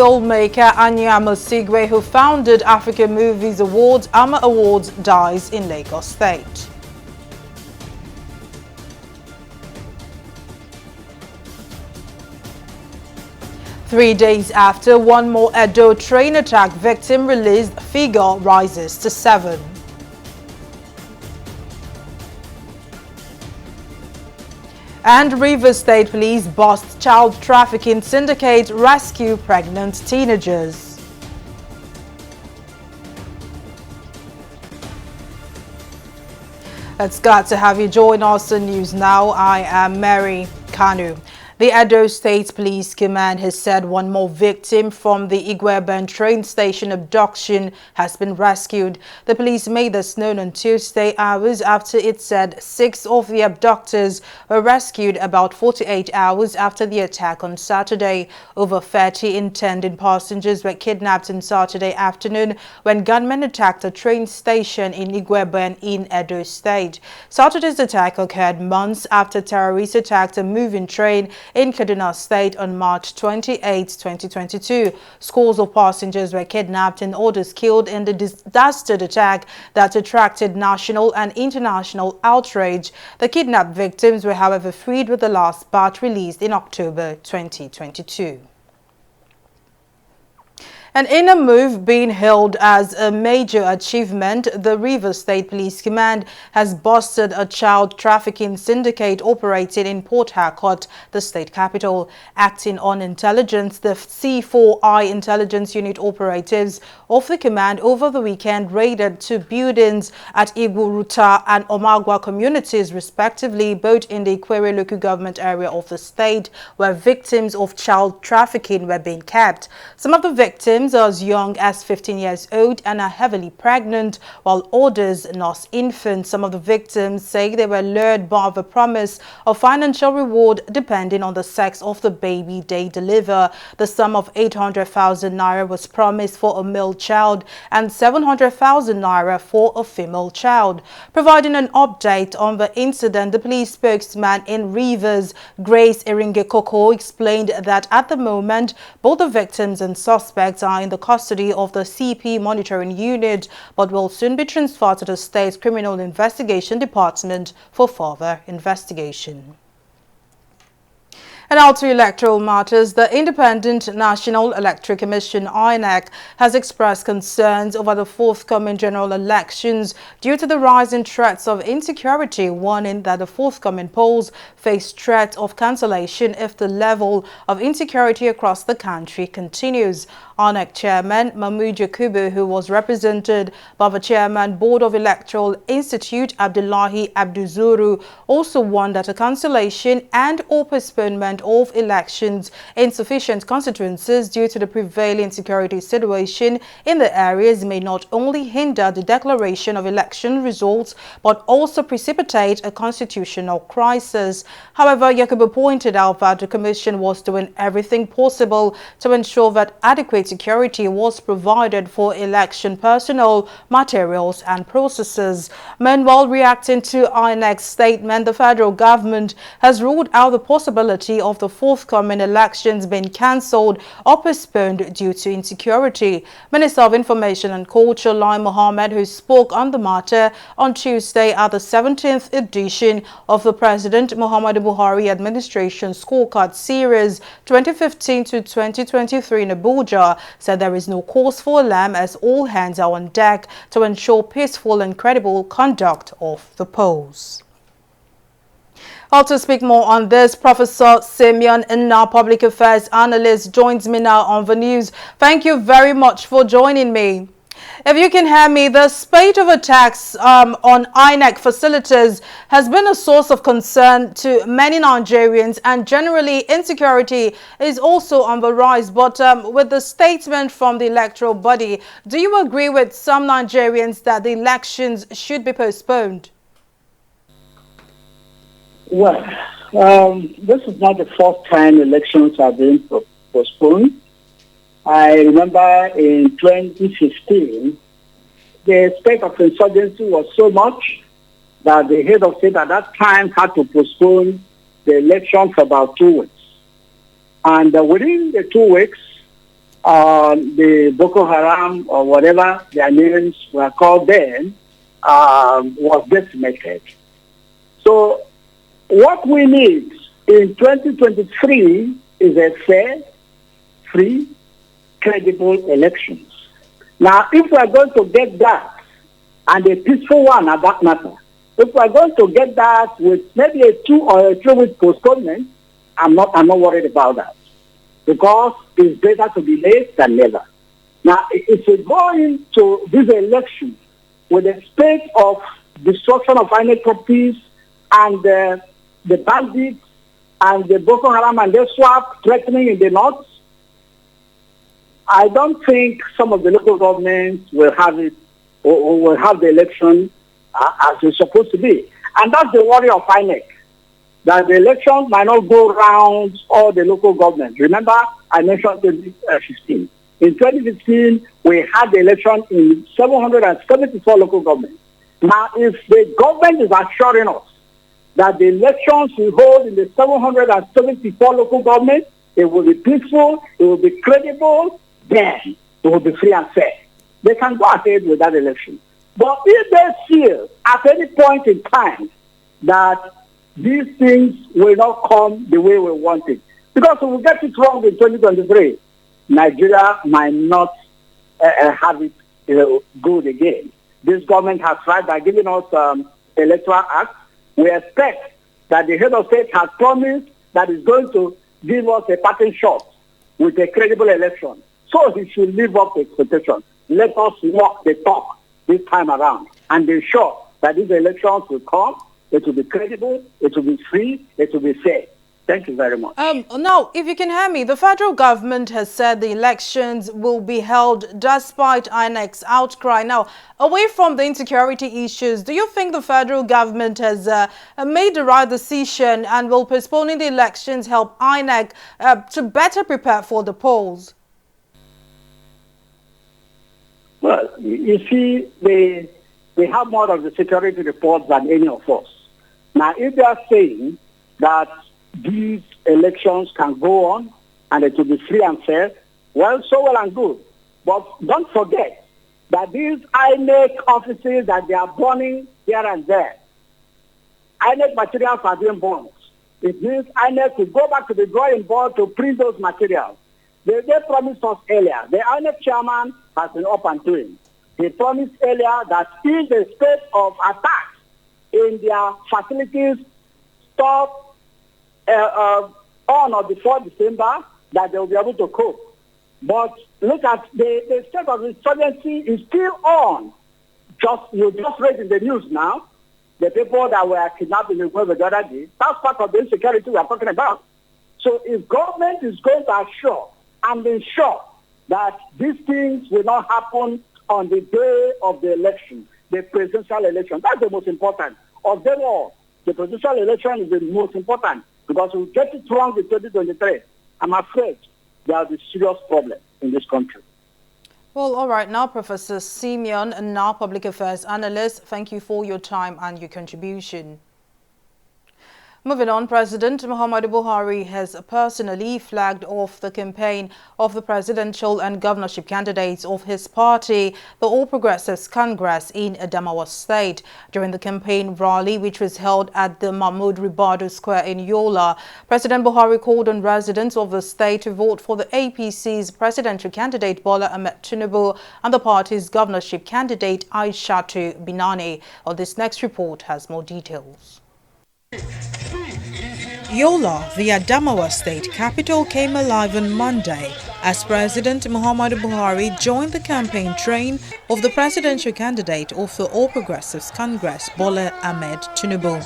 Filmmaker Anyama Sigwe, who founded African Movies Awards, AMA Awards, dies in Lagos State. Three days after one more Edo train attack victim released, figure rises to 7. And Rivers State Police bust child trafficking syndicate, rescue pregnant teenagers. It's glad to have you join us on News Now. I am Mary Kanu. The Edo State Police Command has said one more victim from the Igweben train station abduction has been rescued. The police made this known on Tuesday, hours after it said 6 of the abductors were rescued about 48 hours after the attack on Saturday. Over 30 intending passengers were kidnapped on Saturday afternoon when gunmen attacked a train station in Igweben in Edo State. Saturday's attack occurred months after terrorists attacked a moving train in Kaduna State on March 28, 2022. Scores of passengers were kidnapped and others killed in the dastardly attack that attracted national and international outrage. The kidnapped victims were, however, freed with the last batch released in October 2022. And in a move being hailed as a major achievement, the Rivers State Police Command has busted a child trafficking syndicate operating in Port Harcourt, the state capital. Acting on intelligence, the C4I Intelligence Unit operatives of the command over the weekend raided 2 buildings at Iguruta and Omagwa communities, respectively, both in the Ikwere local government area of the state, where victims of child trafficking were being kept. Some of the victims are as young as 15 years old and are heavily pregnant, while others nurse infants. Some of the victims say they were lured by the promise of financial reward depending on the sex of the baby they deliver. The sum of 800,000 naira was promised for a male child and 700,000 naira for a female child. Providing an update on the incident, the police spokesman in Rivers, Grace Iringekoko, explained that at the moment, both the victims and suspects are in the custody of the CP Monitoring Unit, but will soon be transferred to the State's Criminal Investigation Department for further investigation. And now to electoral matters. The Independent National Electoral Commission (INEC) has expressed concerns over the forthcoming general elections due to the rising threats of insecurity, warning that the forthcoming polls face threat of cancellation if the level of insecurity across the country continues. INEC Chairman Mahmoud Yakubu, who was represented by the Chairman Board of Electoral Institute Abdullahi Abduzuru, also warned that a cancellation and or postponement of elections in sufficient constituencies due to the prevailing security situation in the areas may not only hinder the declaration of election results but also precipitate a constitutional crisis. However, Yakubu pointed out that the Commission was doing everything possible to ensure that adequate security was provided for election personnel, materials and processes. Meanwhile, reacting to INEC's statement, the federal government has ruled out the possibility of the forthcoming elections being cancelled or postponed due to insecurity. Minister of Information and Culture Lai Mohammed, who spoke on the matter on Tuesday at the 17th edition of the President Muhammadu Buhari Administration Scorecard Series 2015 to 2023 in Abuja, said there is no cause for alarm as all hands are on deck to ensure peaceful and credible conduct of the polls. To speak more on this, Professor Simeon Inna, public affairs analyst, joins me now on the news. Thank you very much for joining me. If you can hear me, the spate of attacks on INEC facilities has been a source of concern to many Nigerians, and generally insecurity is also on the rise. But with the statement from the electoral body, do you agree with some Nigerians that the elections should be postponed? Well, this is not the first time elections have been postponed. I remember in 2015, the state of insurgency was so much that the head of state at that time had to postpone the election for about 2 weeks. And within the 2 weeks, the Boko Haram or whatever their names were called then was decimated. So what we need in 2023 is a fair, free, credible elections. Now, if we are going to get that, and a peaceful one at that matter, if we are going to get that with maybe a 2 or a 3 week postponement, I'm not worried about that, because it's better to be late than never. Now, if we go into this election with a spate of destruction of INEC copies and the bandits and the Boko Haram and the swap threatening in the north, I don't think some of the local governments will have it or will have the election as it's supposed to be. And that's the worry of INEC, that the election might not go around all the local governments. Remember, I mentioned 2015. In 2015, we had the election in 774 local governments. Now, if the government is assuring us that the elections we hold in the 774 local governments, it will be peaceful, it will be credible, then it will be free and fair. They can go ahead with that election. But if they feel at any point in time that these things will not come the way we want it, because if we get it wrong in 2023, Nigeria might not have it good again. This government has tried by giving us electoral act. We expect that the head of state has promised that he's going to give us a pattern shot with a credible election. So he should live up to expectations. Let us walk the talk this time around and be sure that these elections will come. It will be credible, it will be free, it will be fair. Thank you very much. Now, if you can hear me, the federal government has said the elections will be held despite INEC's outcry. Now, away from the insecurity issues, do you think the federal government has made the right decision, and will postponing the elections help INEC to better prepare for the polls? Well, you see, they have more of the security reports than any of us. Now, if they are saying that these elections can go on and it will be free and fair, well, so well and good. But don't forget that these INEC offices that they are burning here and there, INEC materials are being burned. It means INEC will go back to the drawing board to print those materials. They promised us earlier. The INEC chairman has been up and doing. He promised earlier that in the state of attacks in their facilities stop on or before December, that they will be able to cope. But look at the state of insurgency is still on. You just read in the news now, the people that were kidnapped in the other day, that's part of the insecurity we are talking about. So if government is going to assure and ensure that these things will not happen on the day of the election, the presidential election, that's the most important. Of them all, the presidential election is the most important, because if we get it wrong in 2023, I'm afraid there will be serious problem in this country. Well, all right. Now, Professor Simeon, now public affairs analyst, thank you for your time and your contribution. Moving on, President Muhammadu Buhari has personally flagged off the campaign of the presidential and governorship candidates of his party, the All Progressives Congress, in Adamawa State. During the campaign rally, which was held at the Mahmoud Ribadu Square in Yola, President Buhari called on residents of the state to vote for the APC's presidential candidate Bola Ahmed Tinubu and the party's governorship candidate Aishatu Binani. Well, this next report has more details. Yola, the Adamawa state capital, came alive on Monday as President Muhammadu Buhari joined the campaign train of the presidential candidate of the All Progressives Congress, Bola Ahmed Tinubu.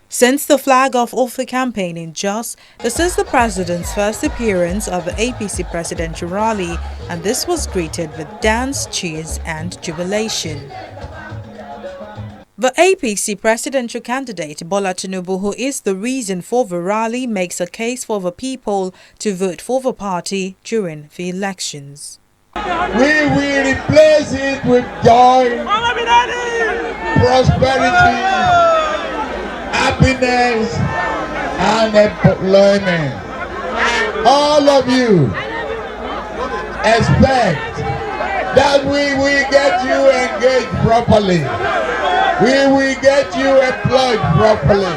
Since the flag-off of the campaign in Jos, this is the president's first appearance at the APC presidential rally, and this was greeted with dance, cheers and jubilation. The APC presidential candidate Bola Tinubu, who is the reason for the rally, makes a case for the people to vote for the party during the elections. We will replace it with joy, prosperity, happiness, and employment. All of you, expect that we will get you engaged properly. We will get you employed properly.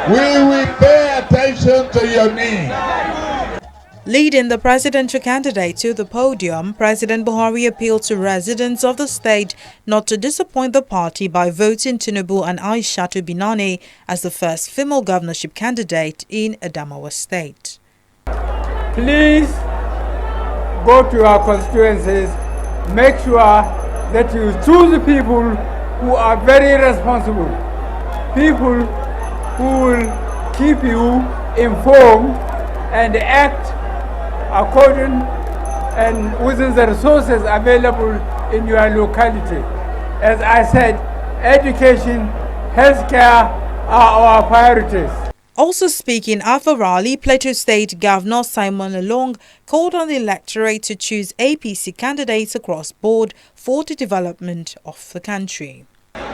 We will pay attention to your needs. Leading the presidential candidate to the podium, President Buhari appealed to residents of the state not to disappoint the party by voting Tinubu and Aishatu Binani as the first female governorship candidate in Adamawa State. Please go to your constituencies, make sure that you choose people who are very responsible, people who will keep you informed and act according and within the resources available in your locality. As I said, education, healthcare are our priorities. Also speaking at the rally, Plateau State Governor Simon Lalong called on the electorate to choose APC candidates across board for the development of the country.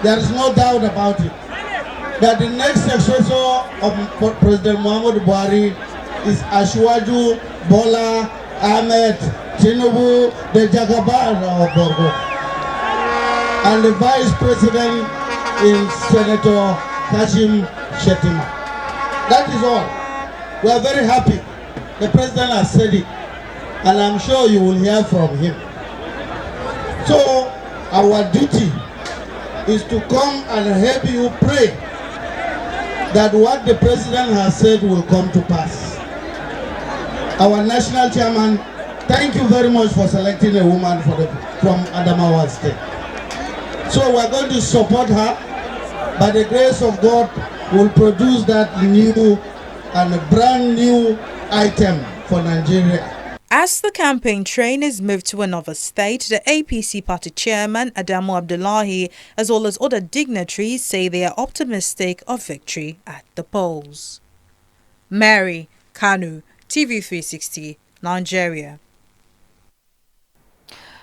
There is no doubt about it that the next successor of President Muhammadu Buhari is Asiwaju Bola Ahmed Tinubu, the Jagaban of Borgo, and the Vice President is Senator Kashim Shettima. That is all. We are very happy. The President has said it, and I'm sure you will hear from him. So our duty is to come and help you pray that what the President has said will come to pass. Our national chairman, thank you very much for selecting a woman from Adamawa State. So we're going to support her. By the grace of God, we'll produce that new and brand new item for Nigeria. As the campaign train is moved to another state, the APC party chairman Adamu Abdullahi, as well as other dignitaries, say they are optimistic of victory at the polls. Mary Kanu, TV360, Nigeria.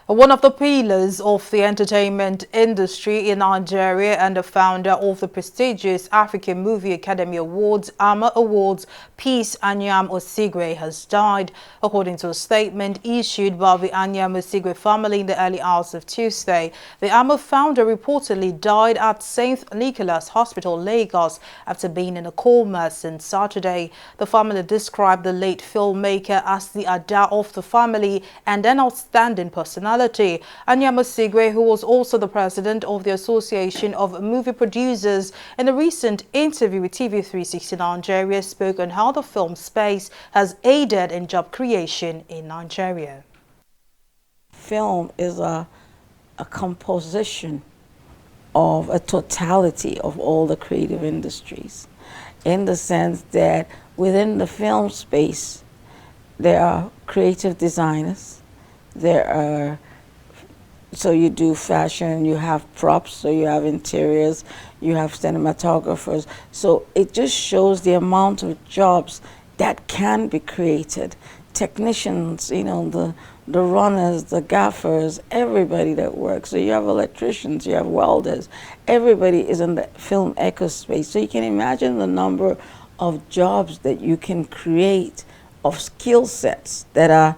One of the pillars of the entertainment industry in Nigeria and the founder of the prestigious African Movie Academy Awards, AMA Awards, Peace Anyam Osigwe, has died, according to a statement issued by the Anyam Osigwe family in the early hours of Tuesday. The AMA founder reportedly died at St. Nicholas Hospital, Lagos, after being in a coma since Saturday. The family described the late filmmaker as the Ada of the family and an outstanding personality. Anyam Osigwe, who was also the president of the Association of Movie Producers, in a recent interview with TV360 Nigeria, spoke on how the film space has aided in job creation in Nigeria. Film is a composition of a totality of all the creative industries, in the sense that within the film space, there are creative designers, so you do fashion, you have props, so you have interiors, you have cinematographers. So it just shows the amount of jobs that can be created. Technicians, you know, the runners, the gaffers, everybody that works. So you have electricians, you have welders. Everybody is in the film ecospace. So you can imagine the number of jobs that you can create, of skill sets that are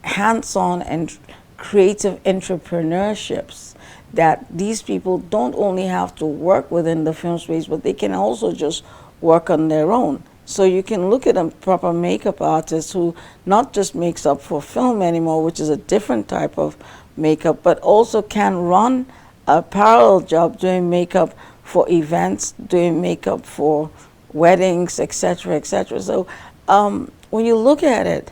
hands-on and creative entrepreneurships, that these people don't only have to work within the film space, but they can also just work on their own. So you can look at a proper makeup artist who not just makes up for film anymore, which is a different type of makeup, but also can run a parallel job doing makeup for events, doing makeup for weddings, etc., etc. So when you look at it,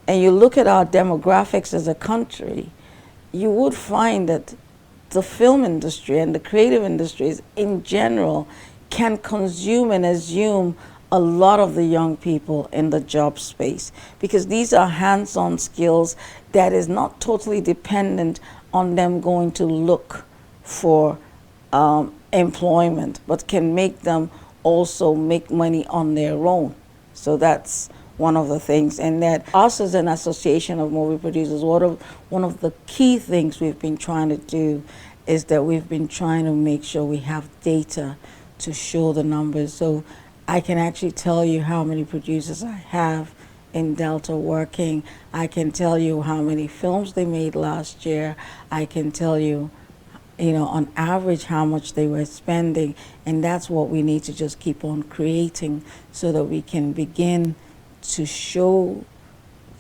and you look at our demographics as a country, you would find that the film industry and the creative industries in general can consume and assume a lot of the young people in the job space, because these are hands-on skills that is not totally dependent on them going to look for employment, but can make them also make money on their own. So that's one of the things, and that us as an association of movie producers, one of the key things we've been trying to do is that we've been trying to make sure we have data to show the numbers. So I can actually tell you how many producers I have in Delta working. I can tell you how many films they made last year. I can tell you, on average how much they were spending, and that's what we need to just keep on creating so that we can begin to show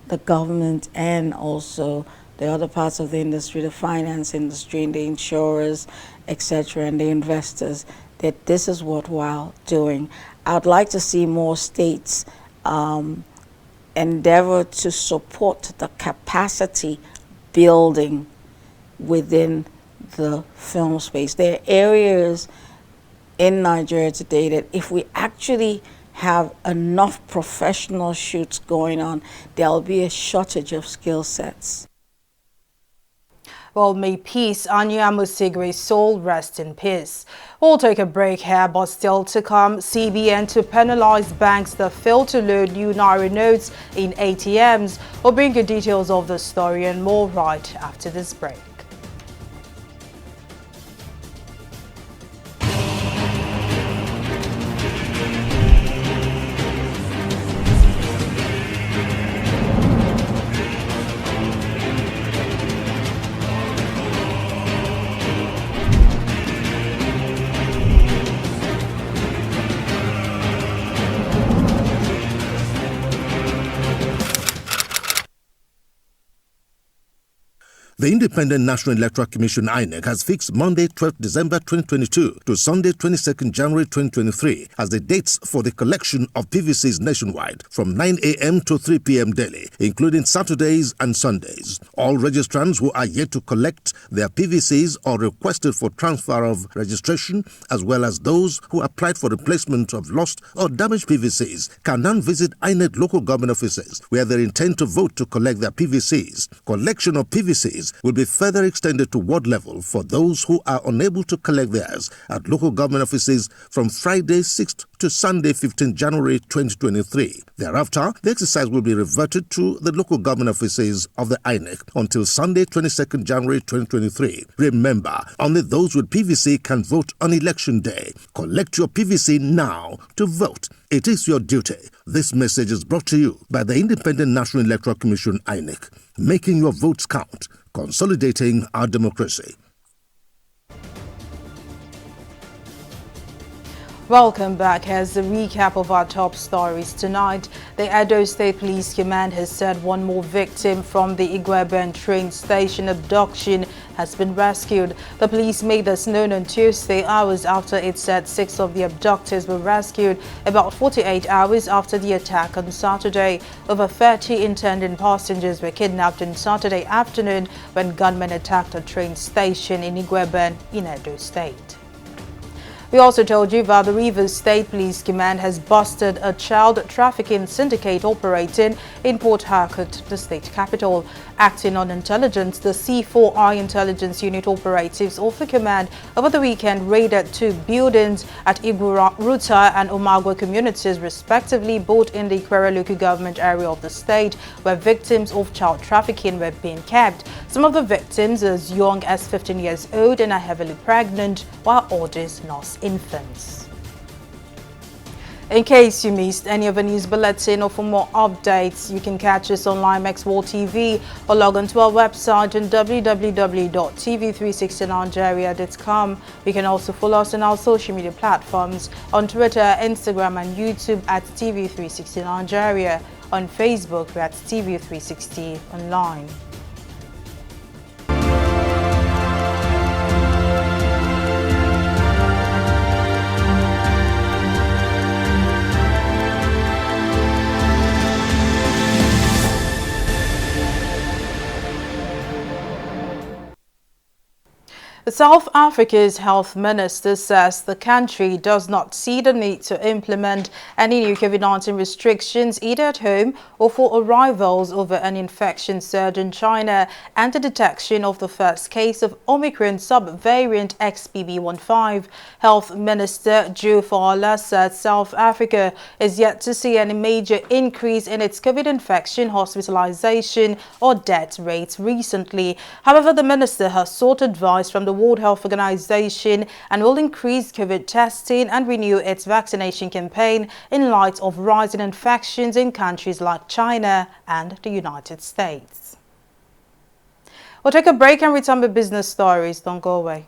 the government and also the other parts of the industry, the finance industry and the insurers, etc., and the investors, that this is worthwhile doing. I'd like to see more states endeavor to support the capacity building within the film space. There are areas in Nigeria today that if we actually have enough professional shoots going on, there'll be a shortage of skill sets. Well, may peace, Anya Musigre's soul rest in peace. We'll take a break here, but still to come, CBN to penalize banks that fail to load new Naira notes in ATMs. We'll bring you details of the story and more right after this break. The Independent National Electoral Commission (INEC) has fixed Monday, 12th December 2022 to Sunday, 22nd January 2023 as the dates for the collection of PVCs nationwide from 9 a.m. to 3 p.m. daily, including Saturdays and Sundays. All registrants who are yet to collect their PVCs or requested for transfer of registration, as well as those who applied for replacement of lost or damaged PVCs, can now visit INEC local government offices where they intend to vote to collect their PVCs. Collection of PVCs will be further extended to ward level for those who are unable to collect theirs at local government offices from Friday 6th to Sunday 15th January 2023. Thereafter, the exercise will be reverted to the local government offices of the INEC until Sunday 22nd January 2023. Remember, only those with PVC can vote on election day. Collect your PVC now to vote. It is your duty. This message is brought to you by the Independent National Electoral Commission (INEC), making your votes count, consolidating our democracy. Welcome back. Here's a recap of our top stories tonight. The Edo State Police Command has said one more victim from the Igweben train station abduction has been rescued. The police made this known on Tuesday, hours after it said 6 of the abductors were rescued, about 48 hours after the attack on Saturday. Over 30 intending passengers were kidnapped on Saturday afternoon when gunmen attacked a train station in Igweben in Edo State. We also told you that the Rivers State Police Command has busted a child trafficking syndicate operating in Port Harcourt, the state capital. Acting on intelligence, the C4I Intelligence Unit operatives of the command over the weekend raided 2 buildings at Igura, Ruta and Omagwa communities respectively, both in the Ikwere local government area of the state, where victims of child trafficking were being kept. Some of the victims as young as 15 years old and are heavily pregnant, while others lost infants. In case you missed any of the news bulletin or for more updates, you can catch us on Limex World TV or log on to our website on www.tv360nigeria.com. You can also follow us on our social media platforms on Twitter, Instagram and YouTube at TV360 Nigeria. On Facebook, we're at TV360 Online. South Africa's health minister says the country does not see the need to implement any new COVID-19 restrictions either at home or for arrivals over an infection surge in China and the detection of the first case of Omicron subvariant XBB.1.5. Health Minister Joe Fowler said South Africa is yet to see any major increase in its COVID infection, hospitalization or death rates recently. However, the minister has sought advice from the the World Health Organization and will increase COVID testing and renew its vaccination campaign in light of rising infections in countries like China and the United States. We'll take a break and return with business stories. Don't go away.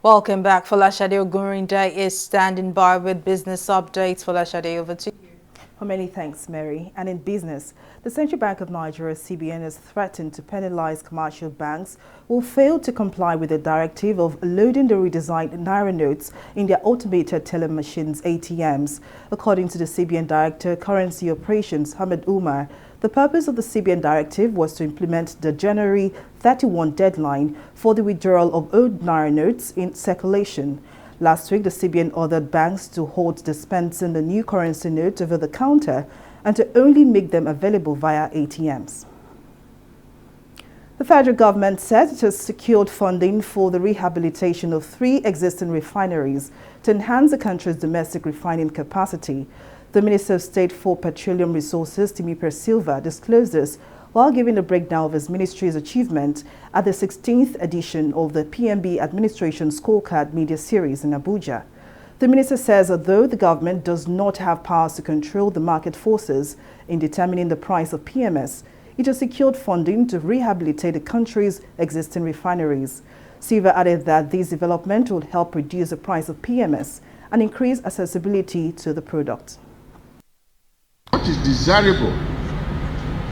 Welcome back. Folashade Ogurinde is standing by with business updates. Folashade, over to you. Well, many thanks, Mary. And in business, the Central Bank of Nigeria, CBN, has threatened to penalize commercial banks who fail to comply with the directive of loading the redesigned Naira notes in their automated teller machines, ATMs. According to the CBN Director, Currency Operations, Hamid Umar, the purpose of the CBN directive was to implement the January 31 deadline for the withdrawal of old Naira notes in circulation. Last week, the CBN ordered banks to halt dispensing the new currency notes over the counter and to only make them available via ATMs. The federal government said it has secured funding for the rehabilitation of 3 existing refineries to enhance the country's domestic refining capacity. The Minister of State for Petroleum Resources, Timi Silva, disclosed this while giving a breakdown of his ministry's achievement at the 16th edition of the PMB Administration Scorecard Media Series in Abuja. The minister says although the government does not have powers to control the market forces in determining the price of PMS, it has secured funding to rehabilitate the country's existing refineries. Silva added that this development will help reduce the price of PMS and increase accessibility to the product. What is desirable,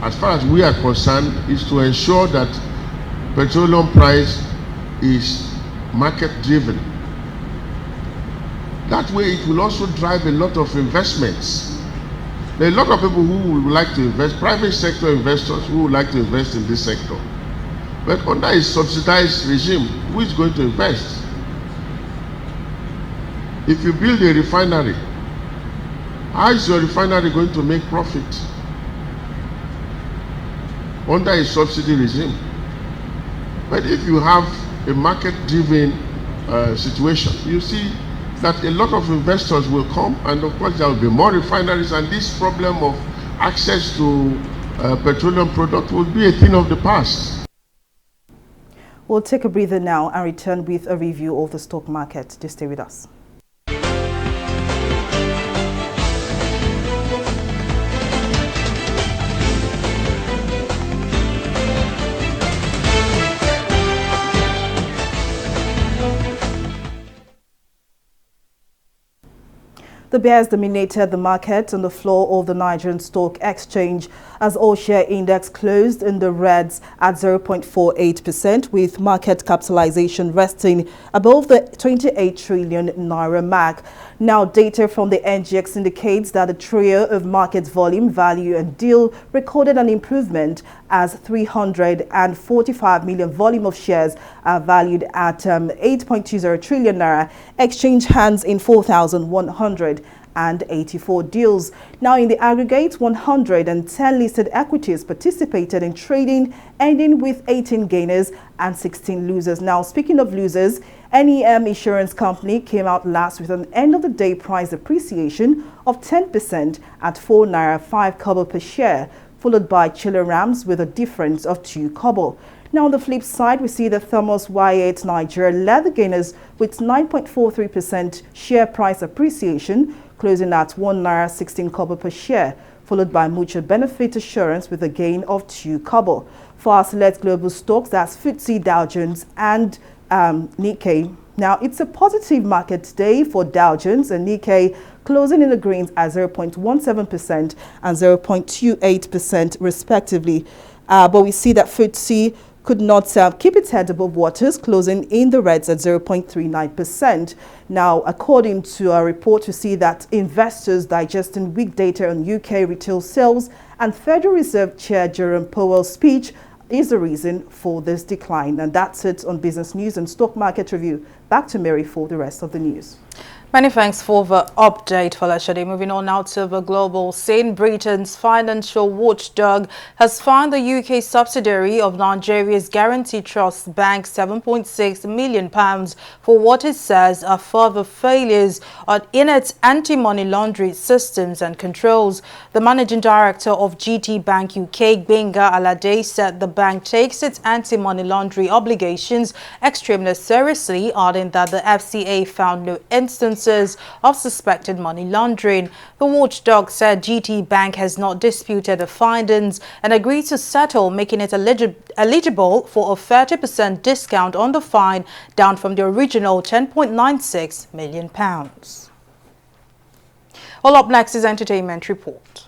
as far as we are concerned, is to ensure that petroleum price is market-driven. That way it will also drive a lot of investments. There are a lot of people who would like to invest, private sector investors who would like to invest in this sector. But under a subsidized regime, who is going to invest? If you build a refinery, how is your refinery going to make profit under a subsidy regime? But if you have a market-driven situation, you see that a lot of investors will come, and of course there will be more refineries, and this problem of access to petroleum product will be a thing of the past. We'll take a breather now and return with a review of the stock market. Just stay with us. The bears dominated the market on the floor of the Nigerian Stock Exchange as all-share index closed in the reds at 0.48%, with market capitalization resting above the 28 trillion naira mark. Now, data from the NGX indicates that the trio of market volume, value and deal recorded an improvement as 345 million volume of shares are valued at 8.20 trillion naira. Exchange hands in 4,184 deals. Now, in the aggregate, 110 listed equities participated in trading, ending with 18 gainers and 16 losers. Now, speaking of losers, NEM Insurance Company came out last with an end-of-the-day price appreciation of 10% at 4 naira 5 kobo per share, followed by Chiller Rams with a difference of 2 kobo. Now, on the flip side, we see that Thomas Wyatt Nigeria led the gainers with 9.43% share price appreciation, closing at 1 naira 16 kobo per share, followed by Mutual Benefit Assurance with a gain of 2 kobo. For our select global stocks, that's FTSE, Dow Jones and Nikkei, Now, it's a positive market today for Dow Jones and Nikkei, closing in the greens at 0.17% and 0.28% respectively. But we see that FTSE could not keep its head above waters, closing in the reds at 0.39%. Now, according to a report, we see that investors digesting weak data on UK retail sales and Federal Reserve Chair Jerome Powell's speech is the reason for this decline. And that's it on Business News and Stock Market Review. Back to Mary for the rest of the news. Many thanks for the update, Falashade. Moving on now to the global scene, Britain's financial watchdog has fined the UK subsidiary of Nigeria's Guarantee Trust Bank £7.6 million for what it says are further failures in its anti-money laundering systems and controls. The managing director of GT Bank UK, Benga Alade, said the bank takes its anti-money laundering obligations extremely seriously, adding that the FCA found no instances of suspected money laundering. The watchdog said GT Bank has not disputed the findings and agreed to settle, making it eligible for a 30% discount on the fine, down from the original £10.96 million. All up next is Entertainment Report.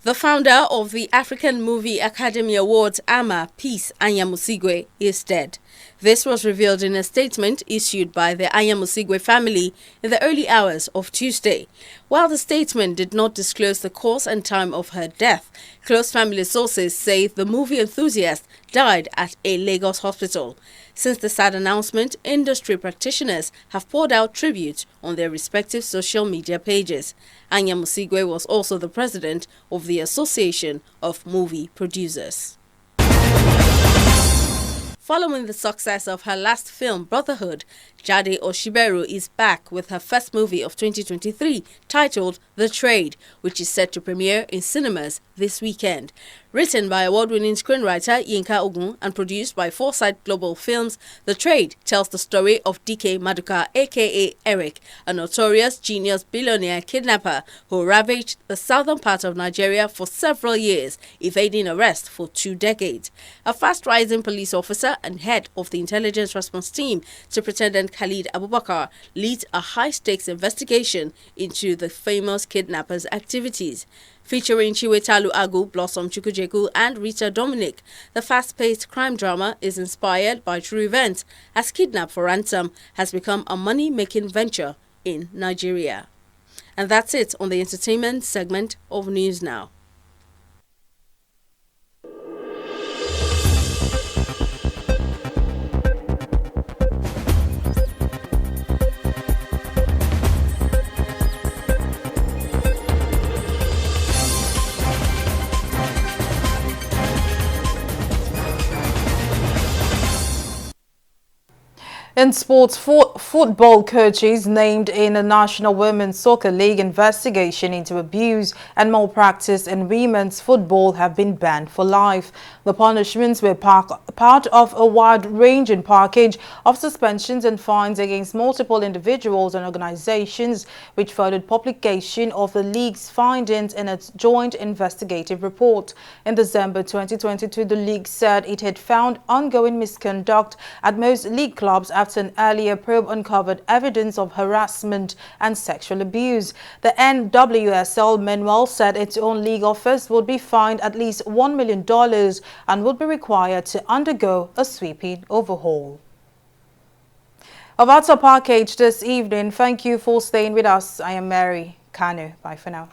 The founder of the African Movie Academy Awards, AMA, Peace Anyamusigwe, is dead. This was revealed in a statement issued by the Anyamusigwe family in the early hours of Tuesday. While the statement did not disclose the cause and time of her death, close family sources say the movie enthusiast died at a Lagos hospital. Since the sad announcement, industry practitioners have poured out tribute on their respective social media pages. Anyamusigwe was also the president of the Association of Movie Producers. Following the success of her last film, Brotherhood, Jade Oshiberu is back with her first movie of 2023 titled The Trade, which is set to premiere in cinemas this weekend. Written by award-winning screenwriter Yinka Ogun and produced by Foresight Global Films, The Trade tells the story of DK Maduka, aka Eric, a notorious genius billionaire kidnapper who ravaged the southern part of Nigeria for several years, evading arrest for 2 decades. A fast-rising police officer and head of the intelligence response team, Superintendent Khalid Abubakar, leads a high-stakes investigation into the famous kidnapper's activities. Featuring Chiwetalu Agu, Blossom Chukwujeku, and Rita Dominic, the fast-paced crime drama is inspired by true events, as Kidnap for Ransom has become a money-making venture in Nigeria. And that's it on the entertainment segment of News Now. In sports, football coaches named in the National Women's Soccer League investigation into abuse and malpractice in women's football have been banned for life. The punishments were part of a wide-ranging package of suspensions and fines against multiple individuals and organizations, which followed publication of the league's findings in its joint investigative report. In December 2022, the league said it had found ongoing misconduct at most league clubs after an earlier probe uncovered evidence of harassment and sexual abuse. The NWSL meanwhile said its own league office would be fined at least $1 million and would be required to undergo a sweeping overhaul. That's our package this evening. Thank you for staying with us. I am Mary Kanu. Bye for now.